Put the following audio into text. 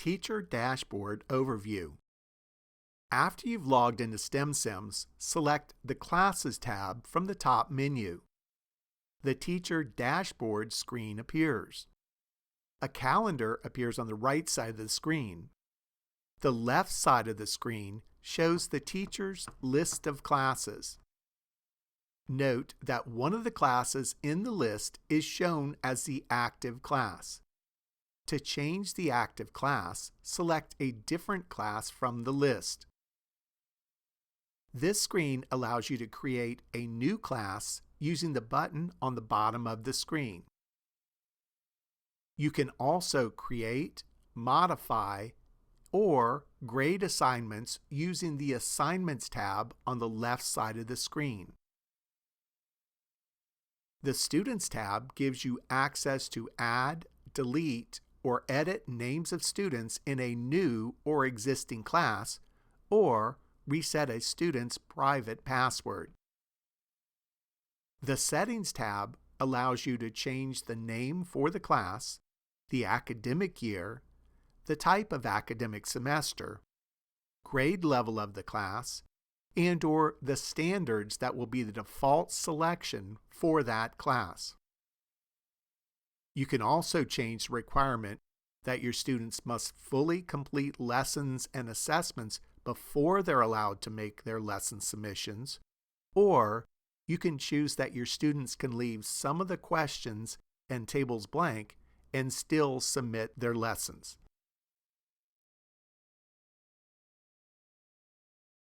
Teacher Dashboard Overview. After you've logged into STEMSIMS, select the Classes tab from the top menu. The Teacher Dashboard screen appears. A calendar appears on the right side of the screen. The left side of the screen shows the teacher's list of classes. Note that one of the classes in the list is shown as the active class. To change the active class, select a different class from the list. This screen allows you to create a new class using the button on the bottom of the screen. You can also create, modify, or grade assignments using the Assignments tab on the left side of the screen. The Students tab gives you access to add, delete, or edit names of students in a new or existing class, or reset a student's private password. The Settings tab allows you to change the name for the class, the academic year, the type of academic semester, grade level of the class, and/or the standards that will be the default selection for that class. You can also change the requirement that your students must fully complete lessons and assessments before they're allowed to make their lesson submissions, or you can choose that your students can leave some of the questions and tables blank and still submit their lessons.